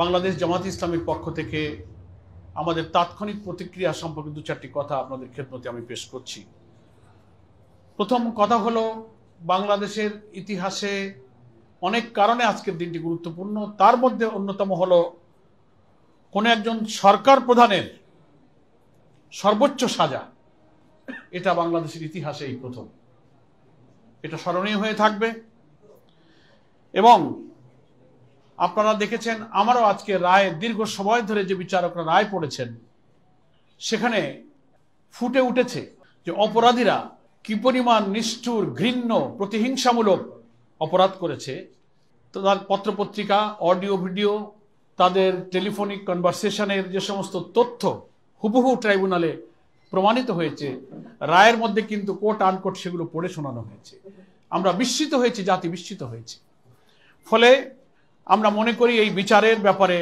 বাংলাদেশ জামাত ইসলামের পক্ষ থেকে আমাদের তাৎক্ষণিক প্রতিক্রিয়া সম্পর্কে দু চারটি কথা আপনাদের খেদমতে আমি পেশ করছি। প্রথম কথা হলো, বাংলাদেশের ইতিহাসে অনেক কারণে আজকের দিনটি গুরুত্বপূর্ণ। তার মধ্যে অন্যতম হলো কোন একজন সরকার প্রধানের সর্বোচ্চ সাজা। এটা বাংলাদেশের ইতিহাসে এই প্রথম। এটা স্মরণীয় হয়ে থাকবে। এবং আপনারা দেখেছেন, আমারও আজকে রায়, দীর্ঘ সময় ধরে যে বিচারকরা রায় পড়েছেন, সেখানে ফুটে উঠেছে যে অপরাধীরা কি পরিমাণ নিষ্ঠুর, ঘৃণ্য, প্রতিহিংসামূলক অপরাধ করেছে। তো তার পত্রপত্রিকা, অডিও ভিডিও, তাদের টেলিফোনিক কনভারসেশনের যে সমস্ত তথ্য হুবহু ট্রাইব্যুনালে প্রমাণিত হয়েছে, রায়ের মধ্যে কিন্তু কোট আনকোট সেগুলো পড়ে শোনানো হয়েছে। আমরা বিস্মিত হয়েছি, জাতি বিস্মিত হয়েছে। ফলে আমরা মনে করি এই বিচারের ব্যাপারে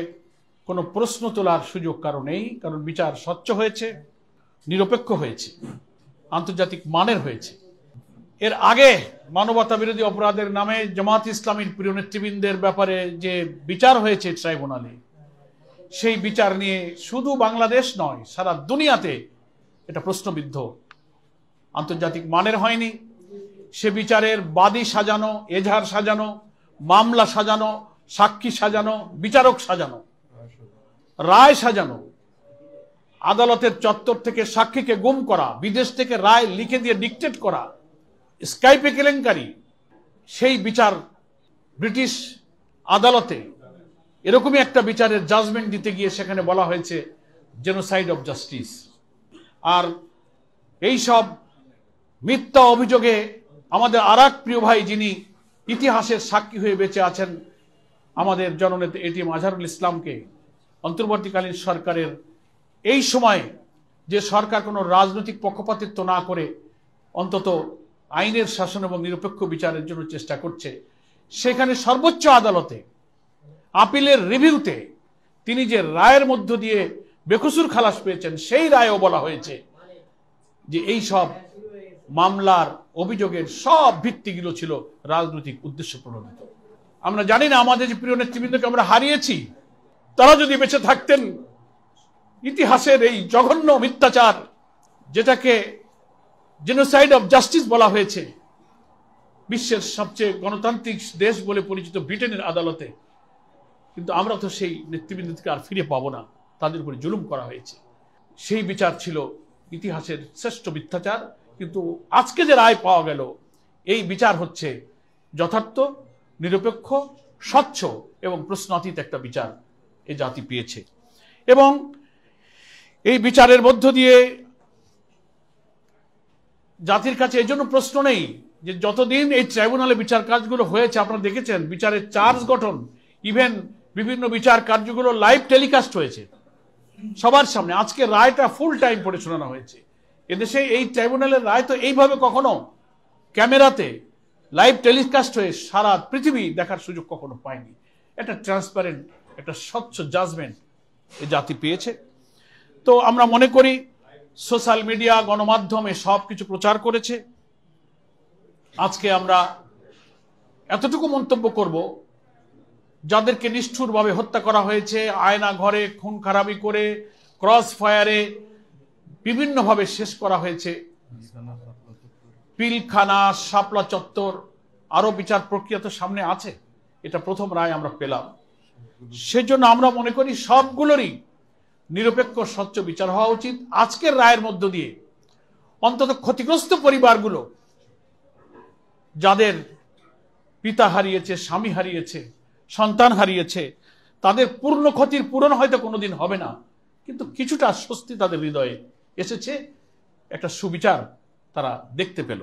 কোনো প্রশ্ন তোলার সুযোগ কারো নেই, কারণ বিচার স্বচ্ছ হয়েছে, নিরপেক্ষ হয়েছে, আন্তর্জাতিক মানের হয়েছে। এর আগে মানবতা বিরোধী অপরাধের নামে জামাত ইসলামীর প্রিয় নেতৃবৃন্দের ব্যাপারে যে বিচার হয়েছে ট্রাইব্যুনালে, সেই বিচার নিয়ে শুধু বাংলাদেশ নয়, সারা দুনিয়াতে এটা প্রশ্নবিদ্ধ। আন্তর্জাতিক মানের হয়নি। সে বিচারের বাদী সাজানো, এজাহার সাজানো, মামলা সাজানো, সাক্ষী সাজানো, বিচারক সাজানো, রায় সাজানো, আদালতের চত্বর থেকে সাক্ষীকে গুম করা, বিদেশ থেকে রায় লিখে দিয়ে ডিকটেট করা, স্কাইপে কেলেঙ্কারি, সেই বিচার ব্রিটিশ আদালতে এরকমই একটা বিচারের জাজমেন্ট দিতে গিয়ে সেখানে বলা হয়েছে জেনোসাইড অফ জাস্টিস। আর এই সব মিথ্যা অভিযোগে আমাদের আরেক প্রিয় ভাই, যিনি ইতিহাসের সাক্ষী হয়ে বেঁচে আছেন, আমাদের জননেতা এটিএম আজহারুল ইসলামকে অন্তর্বর্তীকালীন সরকারের এই সময়ে, যে সরকার কোনো রাজনৈতিক পক্ষপাতিত্ব না করে অন্তত আইনের শাসন এবং নিরপেক্ষ বিচারের জন্য চেষ্টা করছে, সেখানে সর্বোচ্চ আদালতে আপিলের রিভিউতে তিনি যে রায়ের মধ্য দিয়ে বেকসুর খালাস পেয়েছেন, সেই রায়েও বলা হয়েছে যে এই সব মামলার অভিযোগের সব ভিত্তিগুলো ছিল রাজনৈতিক উদ্দেশ্য প্রণোদিত। আমরা জানি না আমাদের যে প্রিয় নেতৃবৃন্দকে আমরা হারিয়েছি, তারা যদি বেঁচে থাকতেন, ইতিহাসের এই জঘন্য মিথ্যাচার, যেটাকে জেনোসাইড অফ জাস্টিস বলা হয়েছে, বিশ্বের সবচেয়ে গণতান্ত্রিক দেশ বলে পরিচিত ব্রিটেনের আদালতে, কিন্তু আমরা তো সেই নেতৃবৃন্দকে আর ফিরে পাবো না। তাদের উপরে জুলুম করা হয়েছে। সেই বিচার ছিল ইতিহাসের শ্রেষ্ঠ মিথ্যাচার। কিন্তু আজকে যে রায় পাওয়া গেল, এই বিচার হচ্ছে যথার্থ, নিরপেক্ষ, স্বচ্ছ এবং প্রশ্নাতীত একটা বিচার এ জাতি পেয়েছে। এবং এই বিচারের মধ্য দিয়ে জাতির কাছে এই জন্য প্রশ্ন নেই যে যতদিন এই ট্রাইব্যুনালে বিচার কাজগুলো হয়েছে, আপনারা দেখেছেন বিচারের চার্জ গঠন, ইভেন বিভিন্ন বিচার কার্যগুলো লাইভ টেলিকাস্ট হয়েছে সবার সামনে। আজকে রায়টা ফুল টাইম পড়ে শোনানো হয়েছে। এদেশে এই ট্রাইব্যুনালের রায় তো এইভাবে কখনো ক্যামেরাতে লাইভ টেলিকাস্ট হয়ে সারা পৃথিবী দেখার সুযোগ কখনো পায়নি। একটা ট্রান্সপারেন্ট, একটা স্বচ্ছ জাজমেন্ট এ জাতি পেয়েছে। তো আমরা মনে করি সোশ্যাল মিডিয়া, গণমাধ্যমে সব কিছু প্রচার করেছে। আজকে আমরা এতটুকু মন্তব্য করব, যাদেরকে নিষ্ঠুরভাবে হত্যা করা হয়েছে, আয়না ঘরে খুন খারাপি করে, ক্রস ফায়ারে বিভিন্নভাবে শেষ করা হয়েছে, পিলখানা, শাপলা চত্বর, আরো বিচার প্রক্রিয়া তো সামনে আছে। এটা প্রথম রায় আমরা পেলাম। সেজন্য আমরা মনে করি সবগুলোরই নিরপেক্ষ, স্বচ্ছ বিচার হওয়া উচিত। আজকের রায়ের মধ্য দিয়ে অন্তত ক্ষতিগ্রস্ত পরিবারগুলো, যাদের পিতা হারিয়েছে, স্বামী হারিয়েছে, সন্তান হারিয়েছে, তাদের পূর্ণ ক্ষতির পূরণ হয়তো কোনোদিন হবে না, কিন্তু কিছুটা স্বস্তি তাদের হৃদয়ে এসেছে, একটা সুবিচার তারা দেখতে পেল।